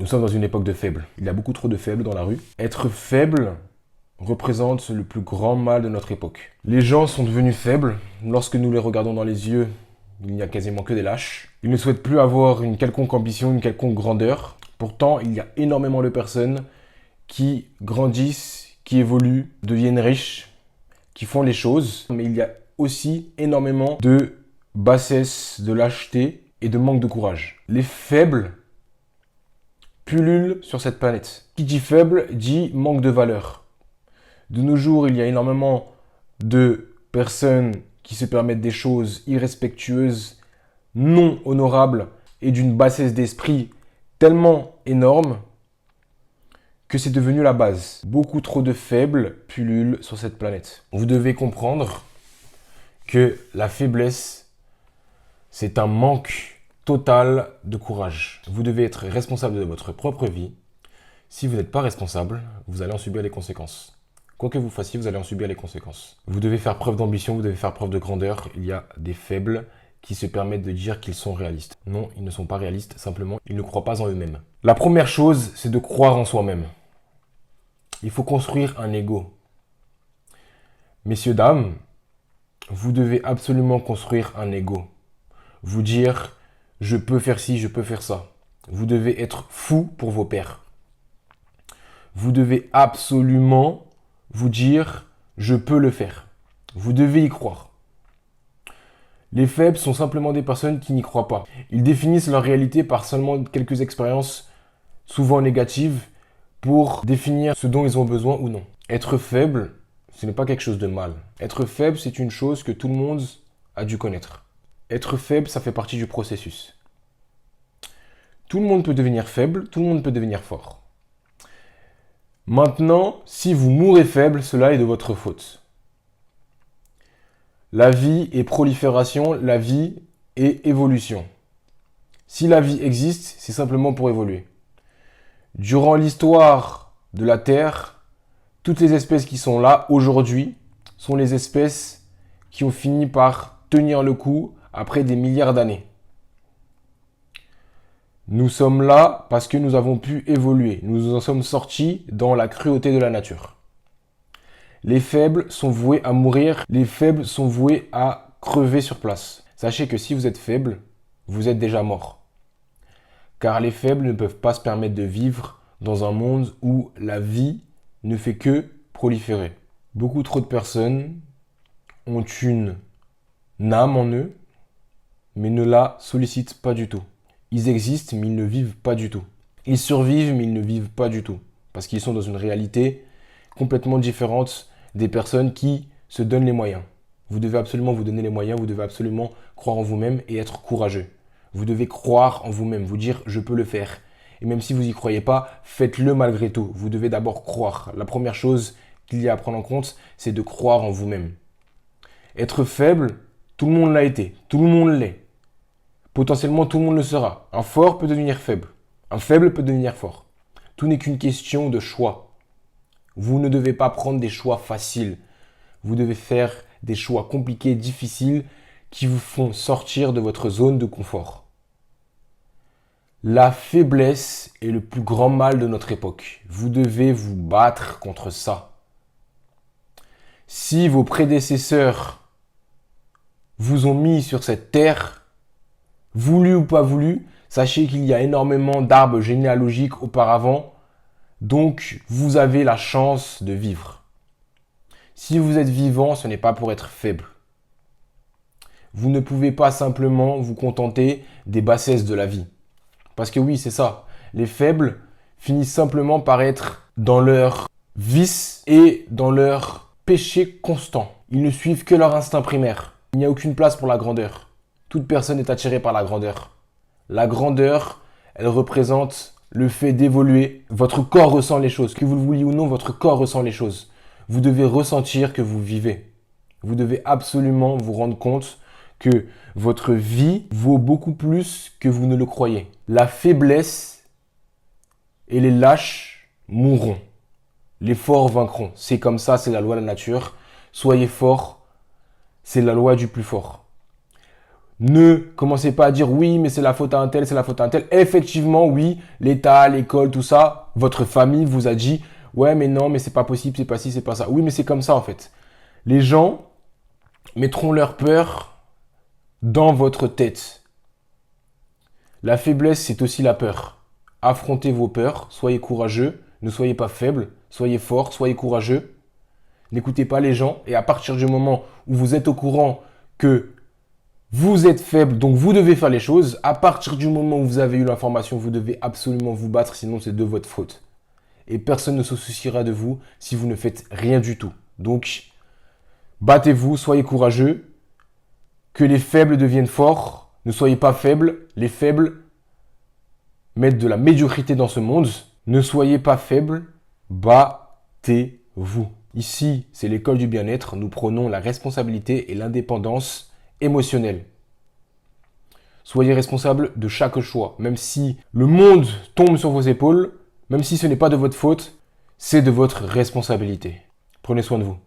Nous sommes dans une époque de faibles. Il y a beaucoup trop de faibles dans la rue. Être faible représente le plus grand mal de notre époque. Les gens sont devenus faibles. Lorsque nous les regardons dans les yeux, il n'y a quasiment que des lâches. Ils ne souhaitent plus avoir une quelconque ambition, une quelconque grandeur. Pourtant, il y a énormément de personnes qui grandissent, qui évoluent, deviennent riches, qui font les choses. Mais il y a aussi énormément de bassesse, de lâcheté et de manque de courage. Les faibles pullulent sur cette planète. Qui dit faible dit manque de valeur. De nos jours, il y a énormément de personnes qui se permettent des choses irrespectueuses, non honorables et d'une bassesse d'esprit tellement énorme que c'est devenu la base. Beaucoup trop de faibles pullulent sur cette planète. Vous devez comprendre que la faiblesse, c'est un manque total de courage. Vous devez être responsable de votre propre vie. Si vous n'êtes pas responsable, vous allez en subir les conséquences. Quoi que vous fassiez, vous allez en subir les conséquences. Vous devez faire preuve d'ambition, vous devez faire preuve de grandeur. Il y a des faibles qui se permettent de dire qu'ils sont réalistes. Non, ils ne sont pas réalistes, simplement, ils ne croient pas en eux-mêmes. La première chose, c'est de croire en soi-même. Il faut construire un ego. Messieurs, dames, vous devez absolument construire un ego. Vous dire, je peux faire ci, je peux faire ça. Vous devez être fou pour vos pairs. Vous devez absolument vous dire, je peux le faire. Vous devez y croire. Les faibles sont simplement des personnes qui n'y croient pas. Ils définissent leur réalité par seulement quelques expériences, souvent négatives, pour définir ce dont ils ont besoin ou non. Être faible, ce n'est pas quelque chose de mal. Être faible, c'est une chose que tout le monde a dû connaître. Être faible, ça fait partie du processus. Tout le monde peut devenir faible, tout le monde peut devenir fort. Maintenant, si vous mourrez faible, cela est de votre faute. La vie est prolifération, la vie est évolution. Si la vie existe, c'est simplement pour évoluer. Durant l'histoire de la Terre, toutes les espèces qui sont là aujourd'hui sont les espèces qui ont fini par tenir le coup après des milliards d'années. Nous sommes là parce que nous avons pu évoluer. Nous en sommes sortis dans la cruauté de la nature. Les faibles sont voués à mourir. Les faibles sont voués à crever sur place. Sachez que si vous êtes faible, vous êtes déjà mort. Car les faibles ne peuvent pas se permettre de vivre dans un monde où la vie ne fait que proliférer. Beaucoup trop de personnes ont une âme en eux, mais ne la sollicitent pas du tout. Ils existent, mais ils ne vivent pas du tout. Ils survivent, mais ils ne vivent pas du tout. Parce qu'ils sont dans une réalité complètement différente des personnes qui se donnent les moyens. Vous devez absolument vous donner les moyens, vous devez absolument croire en vous-même et être courageux. Vous devez croire en vous-même, vous dire « je peux le faire ». Et même si vous n'y croyez pas, faites-le malgré tout. Vous devez d'abord croire. La première chose qu'il y a à prendre en compte, c'est de croire en vous-même. Être faible, tout le monde l'a été, tout le monde l'est. Potentiellement, tout le monde le sera. Un fort peut devenir faible. Un faible peut devenir fort. Tout n'est qu'une question de choix. Vous ne devez pas prendre des choix faciles. Vous devez faire des choix compliqués, difficiles, qui vous font sortir de votre zone de confort. La faiblesse est le plus grand mal de notre époque. Vous devez vous battre contre ça. Si vos prédécesseurs vous ont mis sur cette terre, voulu ou pas voulu, sachez qu'il y a énormément d'arbres généalogiques auparavant, donc vous avez la chance de vivre. Si vous êtes vivant, ce n'est pas pour être faible. Vous ne pouvez pas simplement vous contenter des bassesses de la vie. Parce que oui, c'est ça. Les faibles finissent simplement par être dans leur vice et dans leur péché constant. Ils ne suivent que leur instinct primaire. Il n'y a aucune place pour la grandeur. Toute personne est attirée par la grandeur. La grandeur, elle représente le fait d'évoluer. Votre corps ressent les choses. Que vous le vouliez ou non, votre corps ressent les choses. Vous devez ressentir que vous vivez. Vous devez absolument vous rendre compte que votre vie vaut beaucoup plus que vous ne le croyez. La faiblesse et les lâches mourront. Les forts vaincront. C'est comme ça, c'est la loi de la nature. Soyez forts, c'est la loi du plus fort. Ne commencez pas à dire oui, mais c'est la faute à un tel, c'est la faute à un tel. Effectivement, oui, l'État, l'école, tout ça, votre famille vous a dit ouais, mais non, mais c'est pas possible, c'est pas ci, c'est pas ça. Oui, mais c'est comme ça en fait. Les gens mettront leur peur dans votre tête. La faiblesse, c'est aussi la peur. Affrontez vos peurs, soyez courageux, ne soyez pas faible, soyez fort, soyez courageux. N'écoutez pas les gens et à partir du moment où vous êtes au courant que vous êtes faible, donc vous devez faire les choses, à partir du moment où vous avez eu l'information, vous devez absolument vous battre, sinon c'est de votre faute. Et personne ne se souciera de vous si vous ne faites rien du tout. Donc, battez-vous, soyez courageux, que les faibles deviennent forts, ne soyez pas faibles, les faibles mettent de la médiocrité dans ce monde, ne soyez pas faibles, battez-vous. Ici, c'est l'école du bien-être, nous prenons la responsabilité et l'indépendance émotionnelle. Soyez responsable de chaque choix, même si le monde tombe sur vos épaules, même si ce n'est pas de votre faute, c'est de votre responsabilité. Prenez soin de vous.